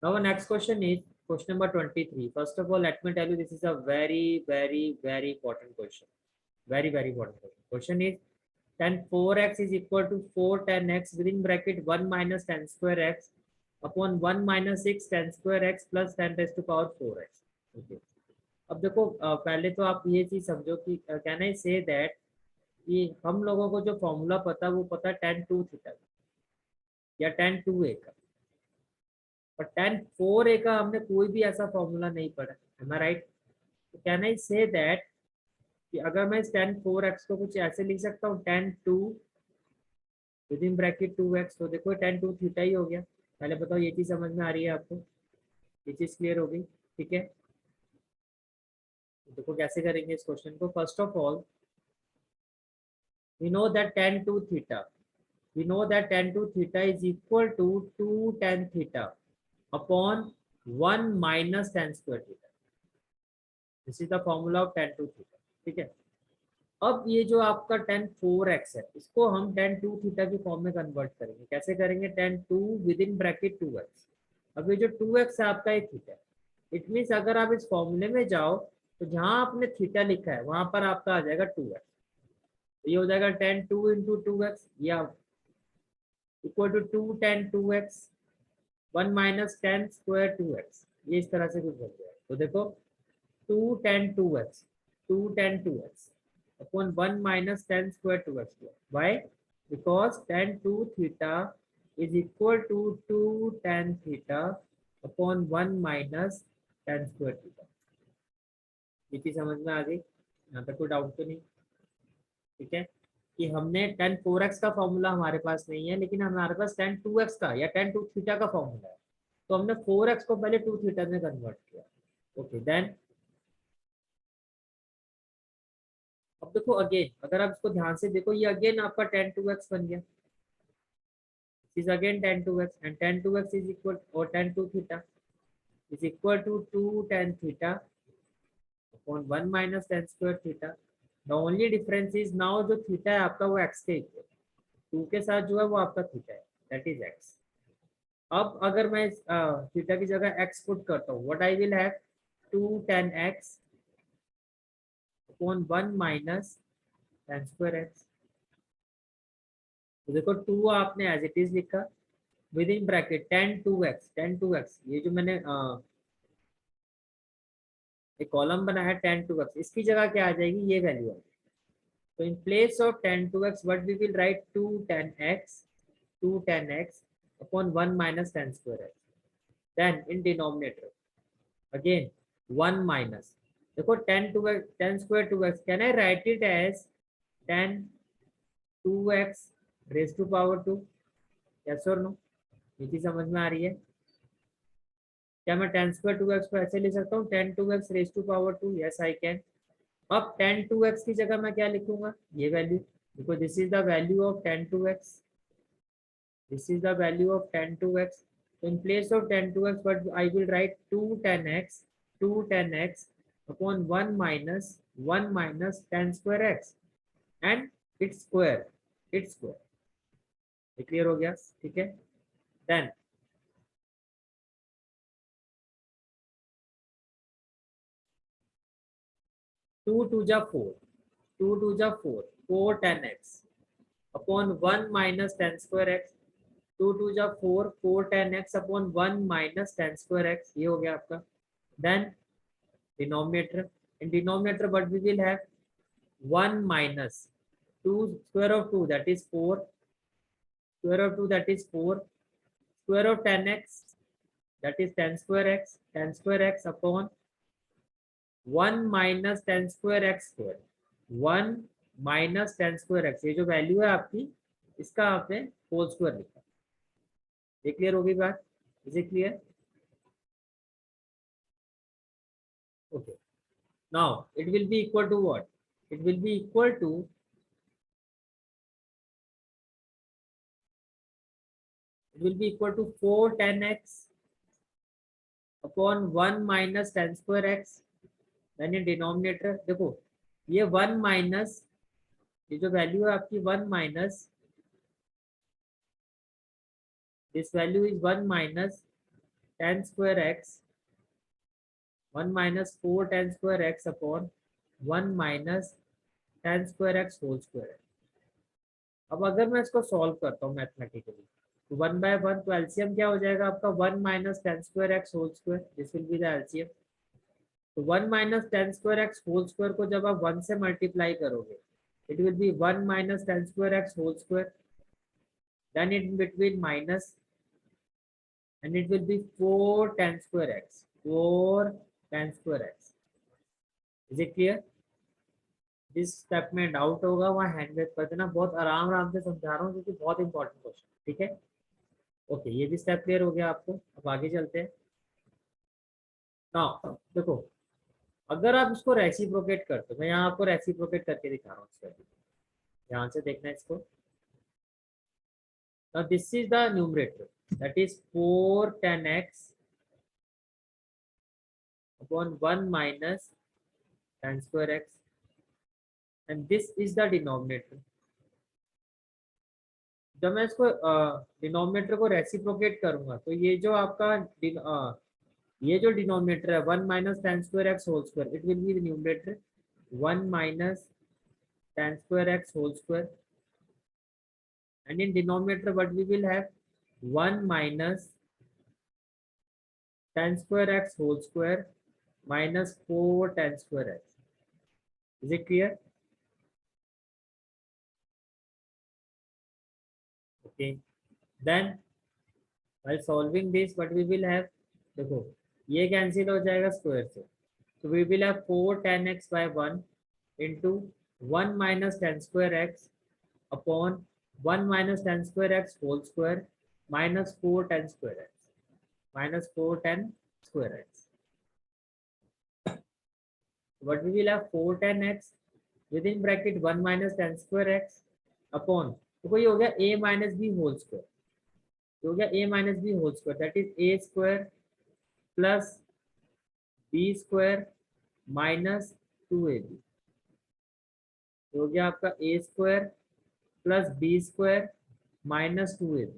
Now, our next question is question number 23. First of all, let me tell you, this is a very, very, very important question. Very, very important question. Question is tan 4x is equal to 4 tan x within bracket 1 minus tan square x upon 1 minus 6 tan square x plus tan raised to power 4x. Okay. अब देखो पहले तो आप ये चीज समझो कि can I say that कि हम लोगों को जो फॉर्मूला पता है वो पता है tan 2 थीटा या tan 2a का, और tan 4a का हमने कोई भी ऐसा फॉर्मूला नहीं पढ़ा, है राइट? तो कैन आई से दैट कि अगर मैं इस tan 4x को कुछ ऐसे लिख सकता हूँ tan 2 with in bracket 2x, तो देखो tan 2 थीटा ही हो गया। पहले बताओ ये चीज समझ में आ रही है आपको? ये चीज क्लियर हो गई? ठीक है, तो देखो कैसे करेंगे इस क्वेश्चन को। First of all we know that tan 2 theta, we know that tan 2 theta is equal to 2 tan theta upon 1 minus tan square theta. This is the formula of tan 2 theta. ठीक है, अब ये जो आपका tan 4x है इसको हम tan 2 theta की फॉर्म में कन्वर्ट करेंगे। कैसे करेंगे? tan 2 with in bracket 2x। अब ये जो 2x है आपका ये थीटा, इट मीन्स अगर आप इस फॉर्मूले में जाओ तो जहां आपने थीटा लिखा है वहां पर आपका आ जाएगा 2x। तो ये हो जाएगा tan 2 इंटू 2x या equal to 2 tan 2x 1 minus tan square 2x। ये इस तरह से कुछ बन जाएगा। तो देखो 2 tan 2x 2 tan 2x upon 1 minus tan square 2x. Why? Because tan 2 theta is equal to 2 tan theta upon 1 minus tan square theta. ये चीज समझ में आ गई? यहाँ तक कोई डाउट तो नहीं? ठीक है, कि हमने tan 4x का फॉर्मूला हमारे पास नहीं है, लेकिन हमारे पास tan 2x का या tan 2 थीटा का फॉर्मूला है, तो हमने 4x को पहले 2 थीटा में कन्वर्ट किया। ओके, देन अब देखो अगेन, अगर आप इसको ध्यान से देखो, ये अगेन आपका tan 2x बन गया, is again tan 2x and tan 2x is equal, और tan 2 theta is equal to 2 tan theta upon 1 minus tan square theta. The only difference is now जो थीटा है आपका वो x के equal, 2 के साथ जो है वो आपका थीटा है, दैट इज x। अब अगर मैं थीटा की जगह x पुट करता हूँ, what I will have 2 tan x upon 1 minus tan square x। तो देखो 2 आपने एज इट इज लिखा with in bracket tan 2x, ये जो मैंने एक कॉलम बनाया है tan 2x, इसकी जगह क्या आ जाएगी? ये वैल्यू आ जाएगी। तो in place of tan 2x what we will write 2 tan x upon 1 minus tan square x। Then in denominator again 1 minus, देखो tan square 2x, can I write it as tan 2x raise to power 2? Yes और no? ये चीज समझ में आ रही है? क्या मैं tan स्क्वायर 2x को ऐसे ले सकता हूँ tan 2x raise to power 2? Yes I can. अब tan 2x की जगह मैं क्या लिखूंगा? ये value, because this is the value of tan 2x, this is the value of tan 2x। so in place of tan 2x but I will write 2 tan x upon 1 minus tan square x and its square, ये clear हो गया? ठीक है, then two two जा four 4 tan x upon 1 minus tan square x, 2 two जा 4 tan x upon 1 minus tan square x, ये हो गया आपका। Then denominator, in denominator what we will have 1 minus 2 square of 2 that is 4, square of 2 that is 4, square of tan x that is tan square x upon 1 minus tan square x square, 1 minus tan square x, ये जो value है आपकी इसका आपने whole square लिखा। ये clear होगी बात? Is it clear? Okay, now it will be equal to what? It will be equal to 4 tan x upon 1 minus tan square x। Then in denominator देखो ये 1 माइनस, ये जो वैल्यू है आपकी 1 minus, this value is 1 minus tan square x, 1 minus 4 tan square x upon 1 minus tan square x whole square. अब अगर मैं इसको सॉल्व करता हूँ मैथमेटिकली, तो 1/1, तो एलसीएम क्या हो जाएगा आपका 1 minus tan square x whole square, this will be the LCM. तो 1 minus tan square x whole square को जब आप 1 से मल्टीप्लाई करोगे, it will be 1 minus tan square x whole square, then in between minus, and it will be 4 tan square x, 4 tan square x. Is it clear? जिस step में doubt होगा वहाँ hand raise कर देना, बहुत आराम आराम से समझा रहा हूँ क्योंकि बहुत इंपॉर्टेंट क्वेश्चन. ठीक है, ओके, ये भी स्टेप क्लियर हो गया आपको. अब आगे चलते हैं. नाउ देखो, अगर आप इसको रेसिप्रोकेट करते हो, मैं यहाँ आपको रेसिप्रोकेट करके दिखा रहा हूँ इसका, ध्यान से देखना इसको. Now this is the numerator, that is 4 tan x upon 1 minus tan square x, and this is the denominator. जब मैं इसको डिनोमिनेटर को रेसिप्रोकेट करूंगा, तो ये जो आपका ये जो डिनोमिनेटर है 1 minus tan square x whole square, it will be the numerator 1 minus tan square x whole square, and in denominator what we will have 1 minus tan square x whole square minus 4 tan square x. Is it clear? Okay, then while solving this what we will have, देखो ये cancel हो जाएगा square से, तो we will have 4 tan x by 1 into 1 minus tan square x upon 1 minus tan square x whole square minus 4 tan square x, minus 4 tan square x. What we will have 4 tan x within bracket 1 minus tan square x upon, तो ये हो गया a minus b whole square, ये हो गया a minus b whole square, that is a square plus b square minus 2ab, हो गया आपका a square plus b square minus 2ab,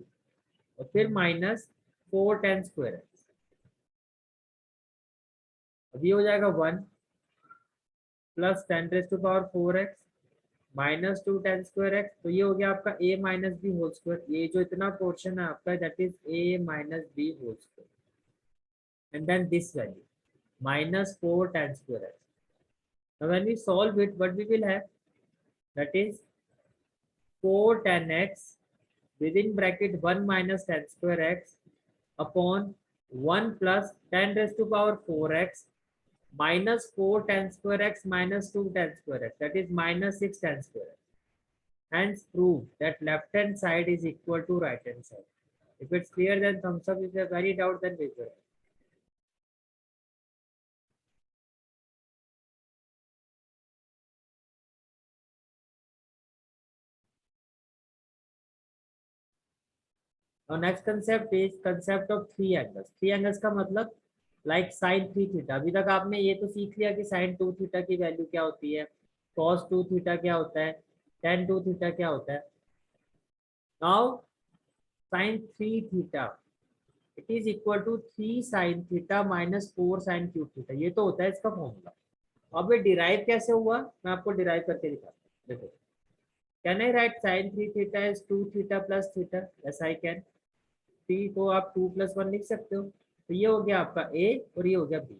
और फिर माइनस 4 tan square x. अभी हो जाएगा 1 plus 10 raise to power 4x minus 2 tan square x, तो ये हो गया आपका a minus B whole square. ये जो इतना पोर्शन है आपका, that is a minus B whole square, and then this value minus 4 tan square x. Now when we solve it, what we will have, that is 4 tan x within bracket 1 minus tan square x upon 1 plus 10 raised to power 4x minus 4 tan square x minus 2 tan square x, that is minus 6 tan square x. Hence prove that left hand side is equal to right hand side. If it's clear, then thumbs up. If there are any doubt, then raise your hand. Now next concept is concept of three angles. Three angles का मतलब like sin 3 theta. अभी तक आपने ये तो सीख लिया कि sin 2 थीटा की वैल्यू क्या होती है, cos 2 थीटा क्या होता है, tan 2 थीटा क्या होता है. Now sin 3 theta, it is equal to 3 sin theta minus 4 sin cube theta. ये तो होता है इसका फॉर्मूला. अब ये डिराइव कैसे हुआ, मैं आपको डिराइव करके दिखाता हूँ. देखो, can I right sin 3 theta is 2 theta plus theta? Yes I can. t को आप 2 + 1 लिख सकते हो, तो ये हो गया आपका a और ये हो गया b.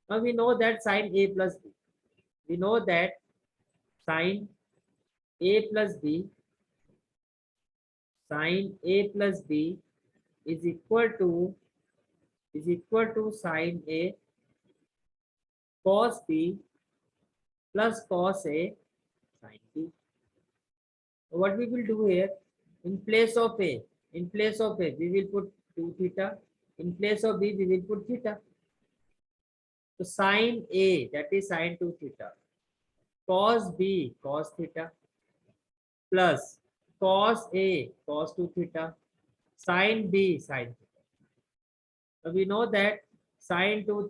Now we know that sin a plus b, we know that sin a plus b, sin a plus b is equal to sin a cos b plus cos a sin b. So what we will do here, in place of a we will put 2 theta, in place of b we will put theta. So sin a, that is sin 2 theta, cos b cos theta, plus cos a cos 2 theta, sin b sin theta. So we know that sin 2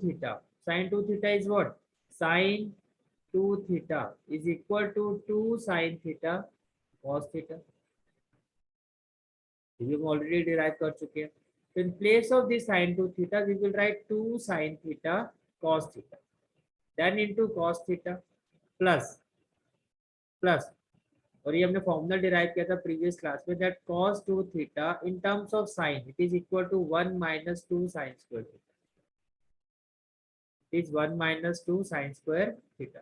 theta is what? Sin 2 theta is equal to 2 sin theta cos theta. ये हम already derive कर चुके हैं. So in place of this sin 2 theta, we will write 2 sin theta cos theta. Then into cos theta plus plus, और ये हमने formula derive किया था प्रीवियस क्लास में, that cos 2 theta in terms of sine it is equal to 1 minus 2 sin square theta. It is 1 minus 2 sin square theta.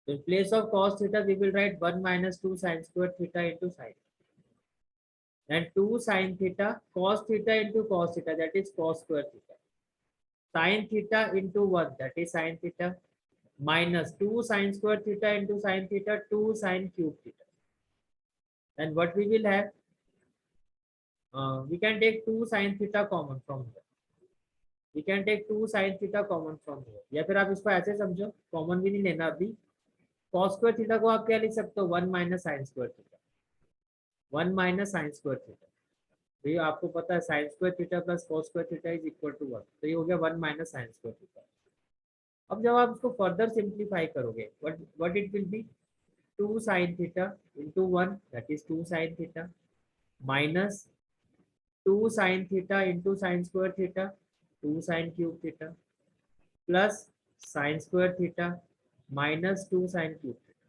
So in place of cos theta, we will write 1 minus 2 sin square theta into sin. And 2 sin theta cos theta into cos theta, that is cos square theta. Sin theta into 1, that is sin theta, minus 2 sin square theta into sin theta, 2 sin cube theta. And what we will have, we can take 2 sin theta common from here. We can take 2 sin theta common from here. या फिर आप इसको ऐसे समझो, common भी नहीं लेना अभी. cos square theta को आप क्या लिख सकते हो, 1 minus sin square theta. 1 minus sin square theta. तो ये आपको पता है sin square theta plus cos square theta is equal to 1. तो ये हो गया 1 minus sin square theta. अब जब आप इसको फर्दर सिंप्लीफाई करोगे, what it will be, 2 sin theta into 1, that is 2 sin theta, minus 2 sin theta into sin square theta, 2 sin cube theta, plus sin square theta minus 2 sin cube theta.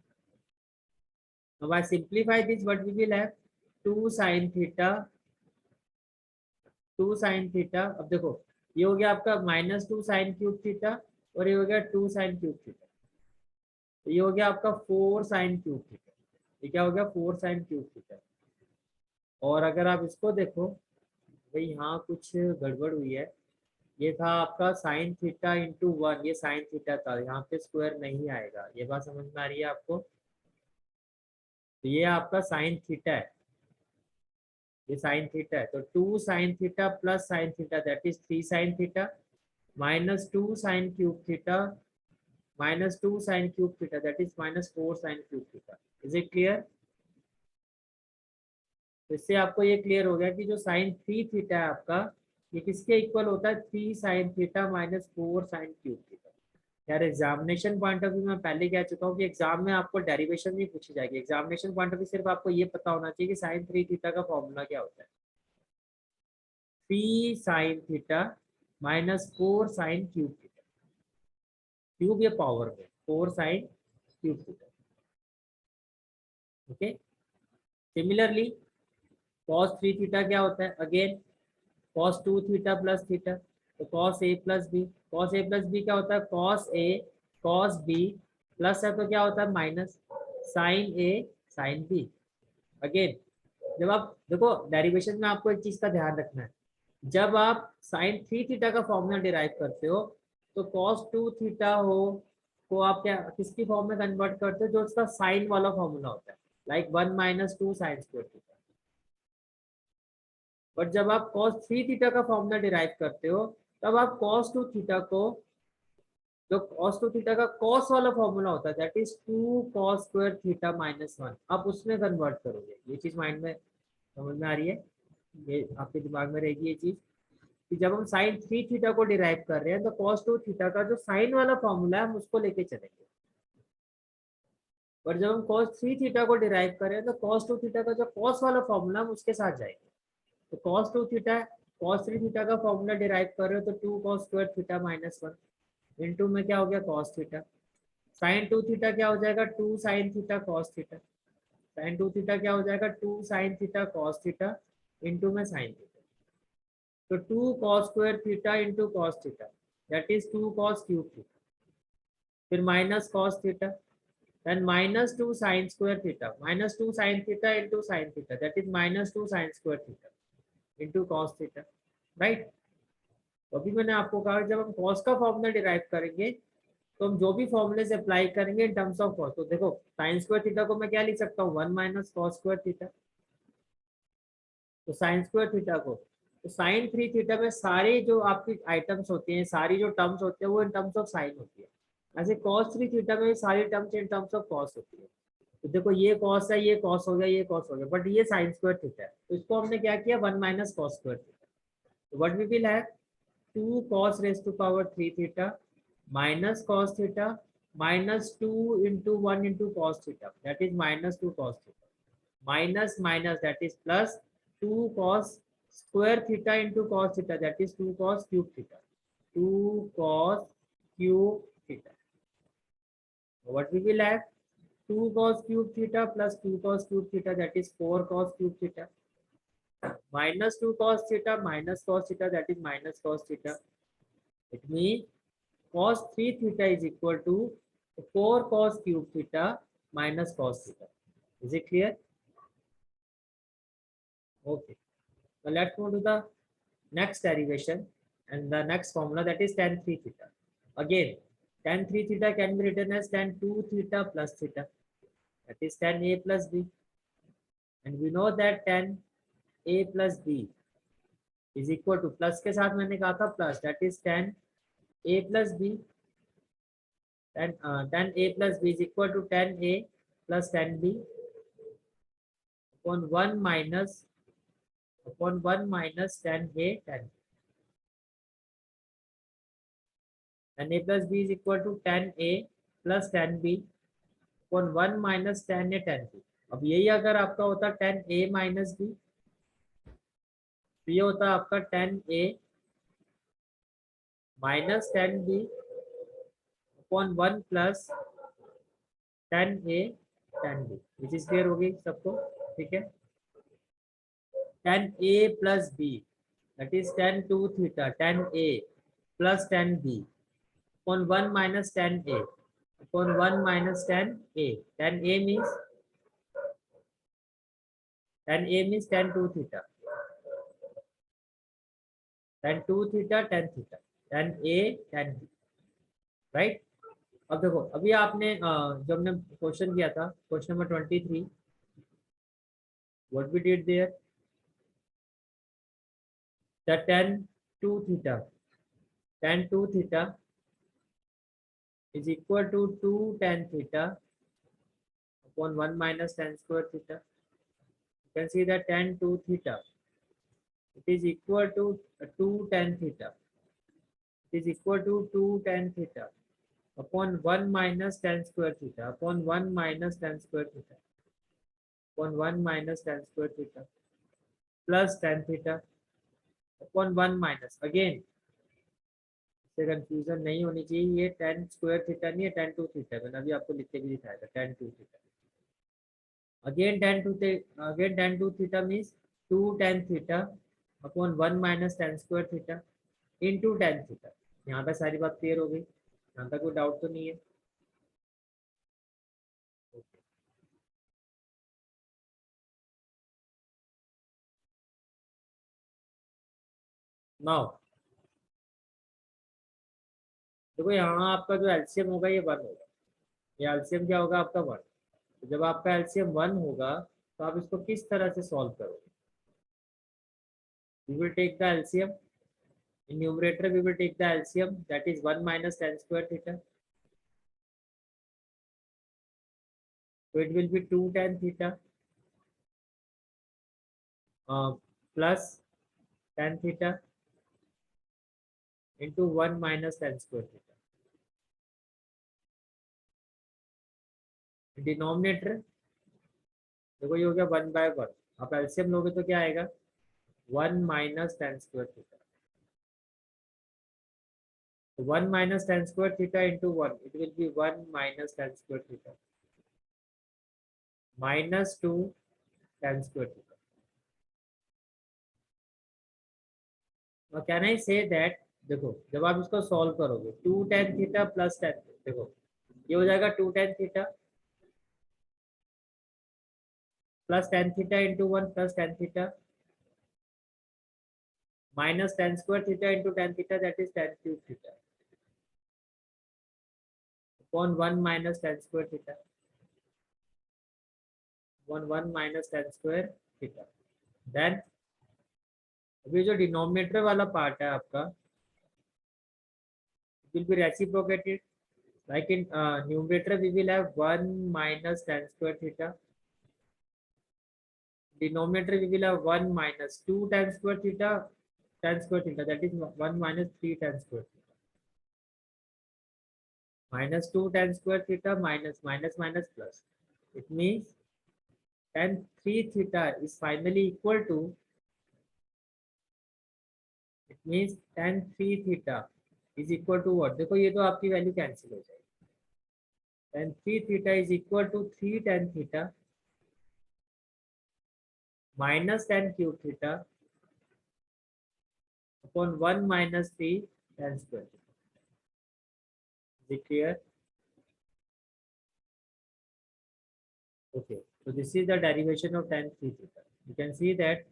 Now I simplify this, what we will have, 2 sin theta, 2 sin theta. अब देखो ये हो गया आपका minus 2 sin cube theta और ये हो गया 2 sin cube theta. तो ये हो गया आपका 4 sin cube theta. ये क्या हो गया, 4 sin cube theta. और अगर आप इसको देखो भाई, यहाँ कुछ गड़बड़ हुई है. ये था आपका साइन थीटा इंटू 1, ये साइन थीटा था, यहाँ पे स्क्वायर नहीं आएगा. ये बात समझ में आ रही है आपको. तो ये आपका साइन थीटा है, ये साइन थीटा है. तो 2 sine theta plus sine theta, that is 3 sine theta, minus 2 sign cube theta minus 2 sign cube theta, that is minus 4 sine cube theta. Is it clear? तो इससे आपको ये क्लियर हो गया कि जो साइन 3 थीटा है आपका, ये किसके इक्वल होता है, 3 sine theta minus 4 sine cube theta. यार एग्जामिनेशन पॉइंट ऑफ व्यू में पहले कह चुका हूँ कि एग्जाम में आपको डेरिवेशन नहीं पूछी जाएगी. एग्जामिनेशन पॉइंट ऑफ व्यू सिर्फ आपको ये पता होना चाहिए कि साइन 3 थीटा का फॉर्मूला क्या होता है. 3 sine theta minus 4 sine cube theta, cube ये पावर में, 4 sine cube theta. Okay. Similarly cos 3 theta क्या होता है, again cos 2 theta plus theta, तो cos a plus B. cos a plus B क्या होता है, cos a cos b, plus है तो क्या होता है minus, sin a sin b. Again जब आप देखो डेरिवेशन में आपको एक चीज का ध्यान रखना है, जब आप sin 3 थीटा का फॉर्मूला डिराइव करते हो तो cos 2 थीटा हो को आप क्या किसकी फॉर्म में कन्वर्ट करते हो, जो उसका साइन वाला फॉर्मूला होता है, like 1 minus 2 sin square theta. But जब आप cos 3 थीटा का फॉर्मूला डिराइव करते हो तब आप cos 2 थीटा को, जो cos 2 थीटा का cos वाला फॉर्मूला होता है, that is 2 cos square theta minus 1, आप उसमें कन्वर्ट करोगे. ये चीज माइंड में समझ में आ रही है, ये आपके दिमाग में रहेगी ये चीज कि जब हम sin 3 थीटा को डिराइव कर रहे हैं तो cos 2 थीटा का जो साइन वाला फॉर्मूला है हम उसको लेके चलेंगे. पर जब हम cos 3 थीटा को डिराइव कर रहे हैं तो cos 2 थीटा का जो cos वाला फॉर्मूला हम उसके साथ जाएंगे. तो cos 2 थीटा cos 3 थीटा का फॉर्मूला डिराइव कर रहे हो तो 2 cos square theta minus 1 into में क्या हो गया cos थीटा. sin 2 थीटा क्या हो जाएगा, 2 sin theta cos theta. sin 2 theta क्या हो जाएगा, 2 sin theta cos theta into में sin थीटा. तो 2 cos square theta into cos theta, that is 2 cos cube theta, फिर minus cos theta, then minus 2 sin square theta, minus 2 sin theta into sin theta, that is minus 2 sin square theta into cos theta, right? तो अभी मैंने आपको कहा जब हम cos का formula derive करेंगे तो हम जो भी फॉर्मूले से अप्लाई करेंगे इन टर्म्स ऑफ cos, तो देखो sin स्क्वायर थीटा को मैं क्या लिख सकता हूँ, 1 माइनस cos स्क्वायर थीटा. तो sin स्क्वायर थीटा को, तो sin 3 थीटा में सारे जो आपकी आइटम्स होते हैं, सारी जो टर्म्स होते हैं वो इन टर्म्स ऑफ साइन होती है. ऐसे cos 3 थीटा में सारी terms in terms of cos होती है. तो देखो ये cos है, ये cos हो गया, ये cos हो गया, बट ये sin स्क्वायर थीटा है तो इसको हमने क्या किया, 1 माइनस cos स्क्वायर थीटा. तो what we will have, 2 cos raise to power 3 theta minus cos theta minus 2 into 1 into cos theta, that is minus 2 cos theta, minus minus that is plus 2 cos square theta into cos theta, that is 2 cos cube theta. 2 cos cube theta. What we will have? 2 cos cube theta plus 2 cos cube theta, that is 4 cos cube theta. Minus 2 cos theta minus cos theta, that is minus cos theta. It means cos 3 theta is equal to 4 cos cube theta minus cos theta. Is it clear? Okay. Now let's move to the next derivation and the next formula, that is tan 3 theta. Again, tan 3 theta can be written as tan 2 theta plus theta. That is tan A plus B. And we know that tan A plus B is equal to, plus के साथ मैंने कहा था plus, that is tan A plus B. Tan A plus B is equal to tan A plus tan B upon 1 minus tan A tan B. Tan A plus B is equal to tan A plus tan B upon 1 minus tan A tan B. अब यही अगर आपका होता tan A minus B, तो ये होता आपका tan A minus tan B upon 1 plus tan A tan B. Which is clear होगी सबको? ठीक है. tan A plus B, that is tan 2 theta tan A plus tan B upon 1 minus tan A upon 1 minus tan A. Tan A means tan 2 theta. Tan 2 theta tan theta. Tan A tan B. Right. अब देखो, अभी आपने जब हमने question किया था, question number 23, what we did there, the tan 2 theta is equal to 2 tan theta upon 1 minus tan square theta. You can see that tan 2 theta, it is equal to 2 tan theta. It is equal to 2 tan theta upon 1 minus tan square theta upon 1 minus tan square theta upon 1 minus tan square theta plus tan theta upon 1 minus. Again, इससे confusion नहीं होनी चाहिए, ये tan square theta नहीं है, tan 2 theta. मैंने अभी आपको लिख के भी दिखाया था tan 2 theta. Again tan 2 theta means 2 tan theta upon 1 minus tan square theta into tan theta. यहाँ पे सारी बात क्लियर हो गई, यहाँ तक कोई डाउट तो नहीं है? नाउ देखो, यहाँ आपका जो एलसीएम होगा ये 1 होगा. ये एलसीएम क्या होगा आपका 1. तो जब आपका एलसीएम 1 होगा तो आप इसको किस तरह से सॉल्व करोगे? We will take the LCM in numerator. We will take the LCM, that is 1 minus tan square theta. So it will be 2 tan theta plus tan theta into 1 minus tan square theta. Denominator देखो ये हो गया 1 by 1. आप LCM लोगे तो क्या आएगा? 1 minus tan square theta. 1 minus tan square theta into 1, it will be 1 minus tan square theta minus 2 tan square theta. Now can I say that, देखो जब आप इसको सॉल्व करोगे 2 tan theta plus tan, देखो ये हो जाएगा 2 tan theta plus tan theta into 1 plus tan theta minus tan square theta into tan theta, that is tan cube theta upon 1 minus tan square theta upon 1 minus tan square theta. Then अभी जो denominator वाला part है आपका, it will be reciprocated. Like in numerator we will have 1 minus tan square theta. Denominator we will have 1 minus 2 tan square theta, that is 1 minus 3 tan square theta. Minus 2 tan square theta minus minus plus. It means tan 3 theta is finally equal to means tan 3 theta is equal to what, देखो ये तो आपकी value cancel हो जाएगी। tan 3 theta is equal to 3 tan थीटा minus tan cube theta upon 1 minus 3 tan square theta. Is it clear? Okay, so this is the derivation of tan 3 theta. You can see that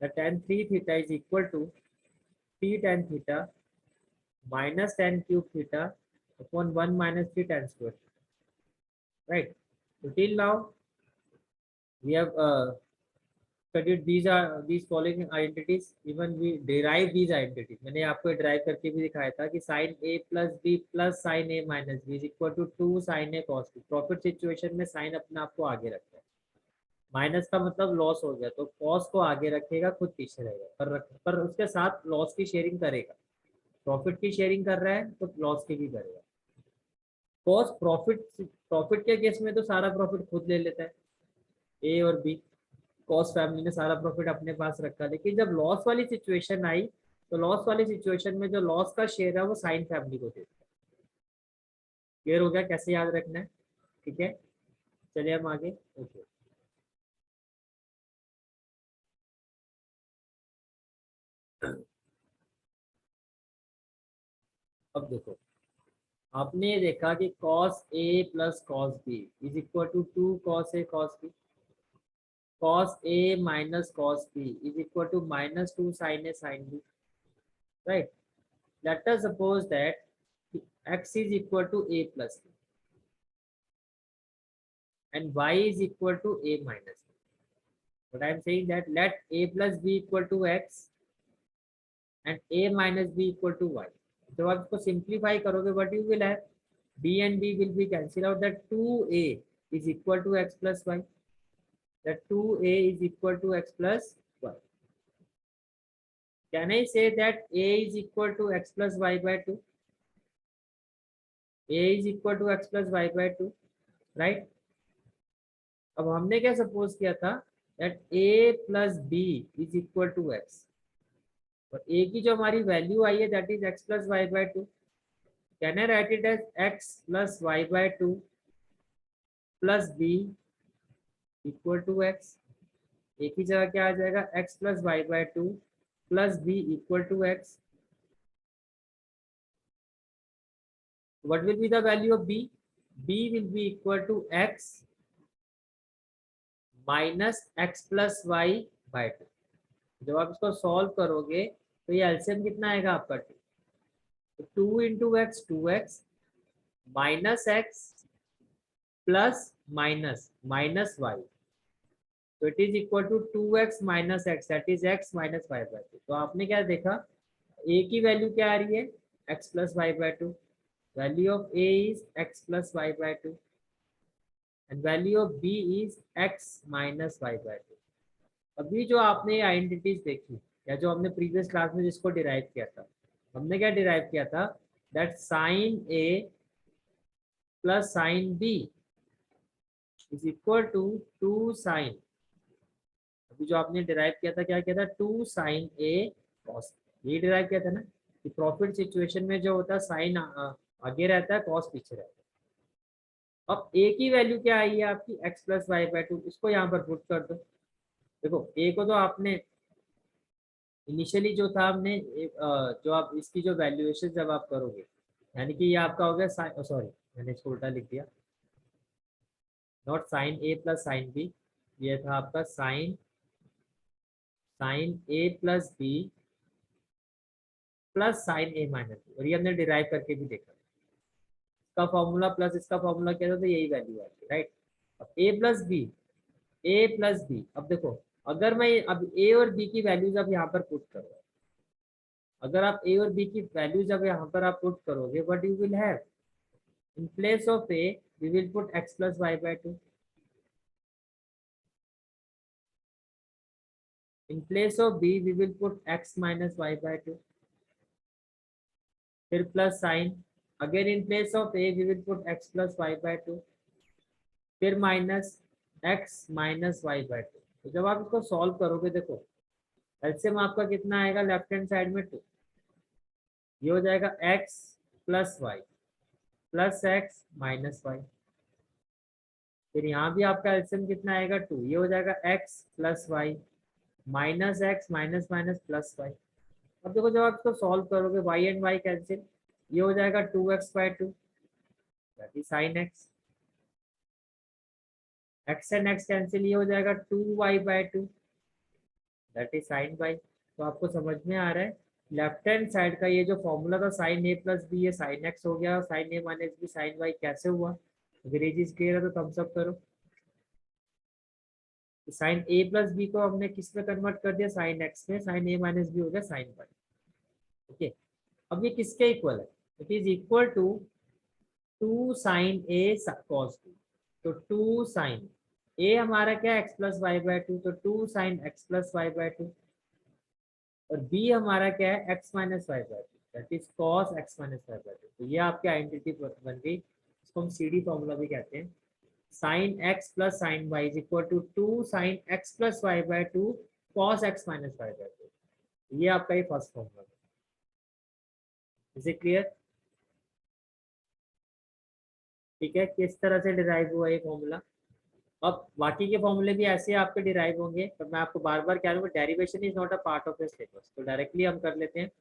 the tan 3 theta is equal to 3 tan theta minus tan cube theta upon 1 minus 3 tan square. Right. So till now we have studied these following identities. Even we derive these identities. मैंने आपको derive करके भी दिखाया था कि sin a plus b plus sin a minus b is equal to 2 sin a cos b. Profit situation में sin अपने आप को आगे रखता है, माइनस का मतलब लॉस हो गया तो कॉस को आगे रखेगा, खुद पीछे रहेगा, पर उसके साथ लॉस की शेयरिंग करेगा। प्रॉफिट की शेयरिंग कर रहा है तो लॉस की भी करेगा। कॉस प्रॉफिट प्रॉफिट के केस में तो सारा प्रॉफिट खुद ले लेता है, ए और बी, कॉस फैमिली ने सारा प्रॉफिट अपने पास रखा। लेकिन जब लॉस वाली सिचुएशन आई तो लॉस वाली सिचुएशन में जो लॉस का शेयर है वो साइन फैमिली को देता है। क्लियर हो गया कैसे याद रखना है? ठीक है, चलिए हम आगे। ओके, अब देखो, आपने देखा कि cos a plus cos b is equal to 2 cos a cos b, cos a minus cos b is equal to minus 2 sin a sin b, right. Let us suppose that x is equal to a plus b and y is equal to a minus b. But I am saying that let a plus b equal to x and a minus b equal to y. जब आप इसको simplify करोगे what you will have, b and b will be cancelled out, that 2a is equal to x plus y, that 2a is equal to x plus y. Can I say that a is equal to x plus y by 2? a is equal to x plus y by 2, right? अब हमने क्या suppose किया था that a plus b is equal to x, और a की जो हमारी value आई है that is x plus y by 2. Can I write it as x plus y by 2 plus b equal to x? एक ही जगह क्या आ जाएगा, x plus y by 2 plus b equal to x. What will be the value of b? b will be equal to x minus x plus y by 2. जब आप इसको solve करोगे तो ये एलसीएम कितना आएगा आपका, 2 into x 2x minus x plus minus minus y, तो it is equal to 2x minus x, that is x minus y by 2. तो आपने क्या देखा, a की वैल्यू क्या आ रही है, x plus y by 2, value of a is x plus y by 2 and value of b is x minus y by 2. अभी जो आपने आइडेंटिटीज देखी या जो हमने प्रीवियस क्लास में जिसको डिराइव किया था, हमने क्या डिराइव किया था, that sine a plus sine b is equal to 2 sine, अभी जो आपने डिराइव किया था क्या किया था, 2 साइन a कॉस, ये डिराइव किया था ना कि प्रॉफिट सिचुएशन में जो होता है साइन आगे रहता है कॉस पीछे रहता है। अब a की वैल्यू क्या आई है आपकी, x प्लस वाई बाई 2, इसको यहाँ पर पुट कर दो। देखो a को तो आपने इनिशियली जो था हमने जो आप इसकी जो वैल्यूएशन जब आप करोगे, यानी कि ये आपका हो गया साइन, सॉरी मैंने इसको उल्टा लिख दिया, not sine a plus sine b, ये था आपका sine a plus b plus sine a minus b, और ये हमने डिराइव करके भी देखा, इसका फॉर्मूला प्लस इसका फॉर्मूला क्या था, तो यही वैल्यू आती है, राइट। अब a प्लस बी, अब देखो अगर मैं अब a और b की वैल्यूज अब यहाँ पर पुट करूँ, अगर आप a और b की वैल्यूज अब यहाँ पर आप पुट करोगे, what you will have, in place of a we will put x plus y by 2, in place of b we will put x minus y by 2, फिर plus sign, again in place of a we will put x plus y by 2, फिर minus x minus y by 2. तो जब आप इसको solve करोगे, देखो LCM आपका कितना आएगा, लेफ्ट हैंड साइड में 2, ये हो जाएगा x plus y plus x minus y. फिर यहाँ भी आपका एलसीएम कितना आएगा 2, ये हो जाएगा x plus y minus x minus minus plus y. अब देखो जब आप इसको सॉल्व करोगे y एंड y कैंसिल, ये हो जाएगा 2x/2 that is sine x, x and x cancel, ये हो जाएगा 2y/2 that is sine Y. तो आपको समझ में आ रहा है लेफ्ट हैंड साइड का ये जो फॉर्मूला था साइन ए प्लस बी, ये साइन एक्स हो गया, sign A minus B sign Y कैसे हुआ। अगर ये चीज क्लियर है तो थम्स अप करो। साइन ए प्लस बी को हमने किस में कन्वर्ट कर दिया, साइन एक्स में, साइन ए माइनस बी हो गया साइन वाई। ओके, अब ये किसके इक्वल है, it is equal to 2 sine A cos B. तो 2 साइन ए हमारा क्या है, एक्स प्लस वाई/2, तो 2 साइन एक्स प्लस वाई/2, और बी हमारा क्या है, x minus y that is cos x minus y. तो ये आपकी आइडेंटिटी बन गई, इसको हम सीडी फॉर्मूला भी कहते हैं। Sine x plus sine y is equal to 2 sine x plus y cos x minus y. ये आपका ही फर्स्ट फॉर्मूला है। Is it clear? ठीक है, किस तरह से डिराइव हुआ ये फॉर्मूला। अब बाकी के फॉर्मूले भी ऐसे आपके डिराइव होंगे, पर मैं आपको बार बार कह रहा हूँ derivation is not a part of the syllabus. तो डायरेक्टली हम कर लेते हैं,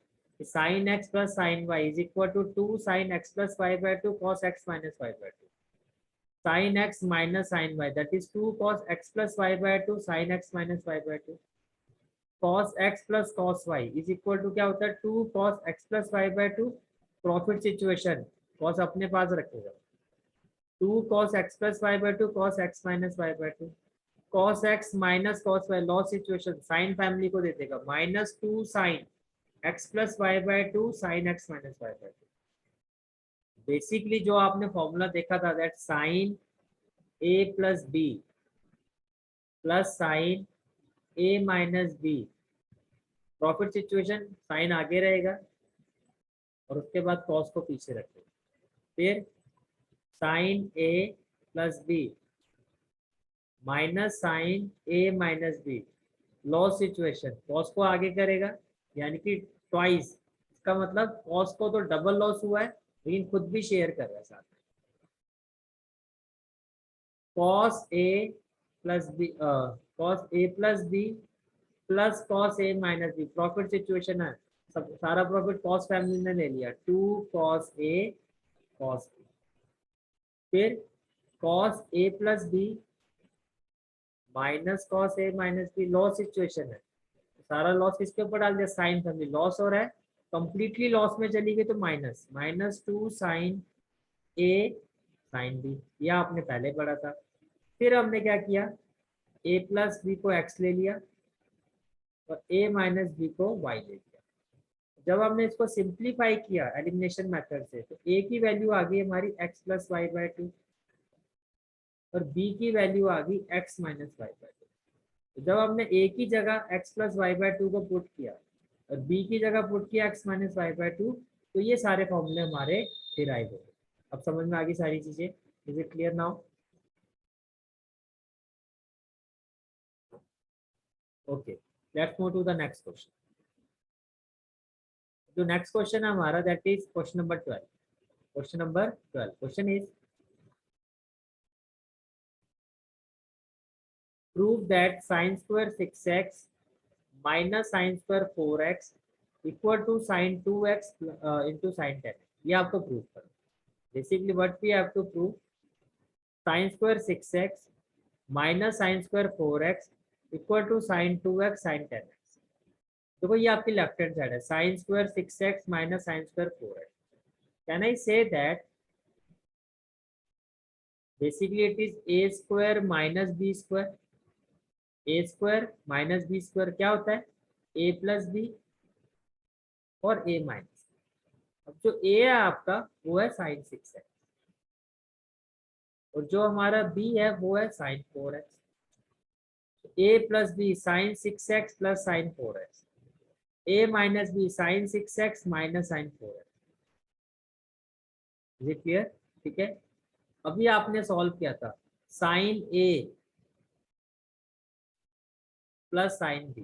sine x plus sine y is equal to 2 sine x plus y cos x minus y, sine x minus sine y that is 2 cos x plus y sine x minus y, cos x plus cos y is equal to क्या होता है, 2 cos x plus y, profit situation cos अपने पास रखेगा, 2 cos x plus y/2 cos x minus y/2, cos x minus cos y loss situation sine family को दे देगा, -2 sine x प्लस y/2 sine x माइनस y/2। बेसिकली जो आपने formula देखा था that sine a plus B plus sine a minus B, profit situation sine आगे रहेगा और उसके बाद कॉस को पीछे रखेगा, फिर sine a plus B minus sine A minus B, loss situation cos को आगे करेगा यानी कि ट्वाइस, इसका मतलब कॉस को तो डबल लॉस हुआ है लेकिन खुद भी शेयर कर रहा है साथ में, cos A plus B cos A plus B plus cos A minus B, profit situation है, सब सारा प्रॉफिट कॉस फैमिली ने ले लिया, 2 कॉस ए कॉस बी, फिर cos A plus B minus cos A minus B, loss situation है, सारा loss किसके ऊपर डाल दिया, साइन फैमिली, लॉस हो रहा है, कंप्लीटली लॉस में चली गई तो माइनस, -2 साइन ए साइन बी, यह आपने पहले पढ़ा था। फिर हमने क्या किया, ए प्लस बी को एक्स ले लिया और ए माइनस बी को वाई ले लिया। जब हमने इसको सिंप्लीफाई किया एलिमिनेशन मेथड से, तो ए की वैल्यू आ गई हमारी एक्स प्लस वाई/2 और बी की वैल्यू आ गई एक्स माइनस वाई/2। तो जब हमने ए की जगह x प्लस वाई/2 को पुट किया और बी की जगह पुट किया x माइनस वाई/2, तो ये सारे फॉर्मूले हमारे डिराइव हो गए। अब समझ में आ गई सारी चीजें, is it clear now? Okay, let's move to the next question. जो नेक्स्ट क्वेश्चन है हमारा that is question number 12। Question number 12 question is prove that sine square 6x minus sine square 4x equal to sine 2x into sine 10। ये आपको prove करना। Basically what we have to prove, sine square 6x minus sine square 4x equal to sine 2x sine 10x। देखो ये आपकी left hand side है, sine square 6x minus sine square 4x। Can I say that basically it is A square minus B square, A square minus B square क्या होता है, ए plus B और ए minus. अब जो ए है आपका वो है साइन 6x और जो हमारा बी है वो है sine 4x। A plus B sine 6x plus sine 4x, A minus B sine 6x minus sine 4x। Is it clear? ठीक है, अभी आपने सॉल्व किया था sine A plus sine B,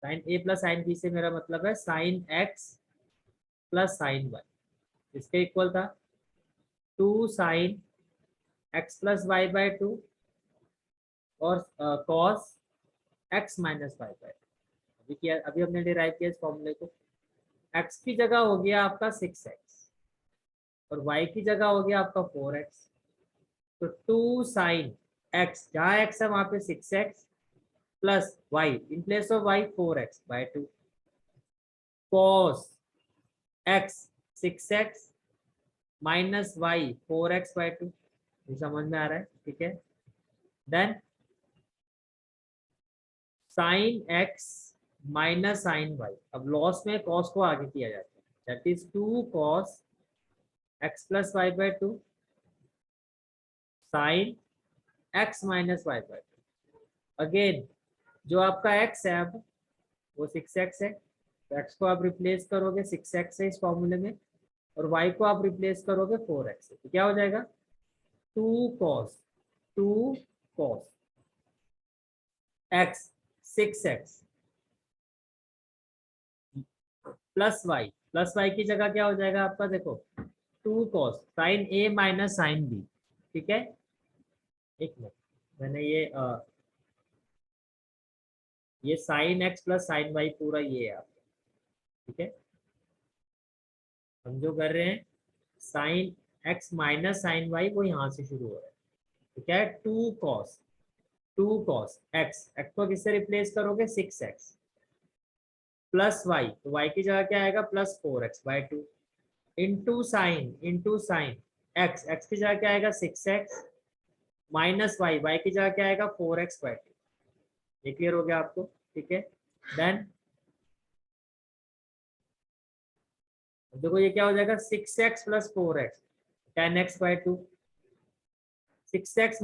sine A plus sine B से मेरा मतलब है sine x plus sine y, इसके इक्वल था 2 sine x plus y by 2 और cos x minus y by 2। अभी किया, अभी हमने डिराइव किया इस फॉर्मूले को। एक्स की जगह हो गया आपका 6x और वाई की जगह हो गया आपका 4x। तो 2 साइन एक्स, जहाँ एक्स है वहां पे 6x plus y, in place of y 4x by 2, cos x 6x minus y 4x by 2। ये समझ में आ रहा है? ठीक है। Then sine x minus sine y, अब लॉस में कॉस को आगे किया जाता है, that is 2 cos x plus y by 2 sine x minus y by 2। Again जो आपका x है अब वो 6x है, तो x को आप रिप्लेस करोगे 6x से इस फॉर्मूले में और y को आप रिप्लेस करोगे 4x से, तो क्या हो जाएगा 2 cos x 6x plus Y की जगह क्या हो जाएगा आपका, देखो 2 cos sine A minus sine B. ठीक है, एक मिनट, मैंने ये sine x plus sine y पूरा ये है आपका। ठीक है, हम जो कर रहे हैं sine x minus sine y वो यहाँ से शुरू हो रहा है। तो क्या है 2 cos एक्स, एक्स को किससे रिप्लेस करोगे 6x प्लस वाई, तो वाई की जगह क्या आएगा plus 4x by 2 into sine x, x की जगह क्या आएगा 6x माइनस वाई, वाई की जगह क्या आएगा 4x बाय 2। ये क्लियर हो गया आपको? ठीक है। देन देखो ये क्या हो जाएगा 6x plus 4x 10x bye 2, 6x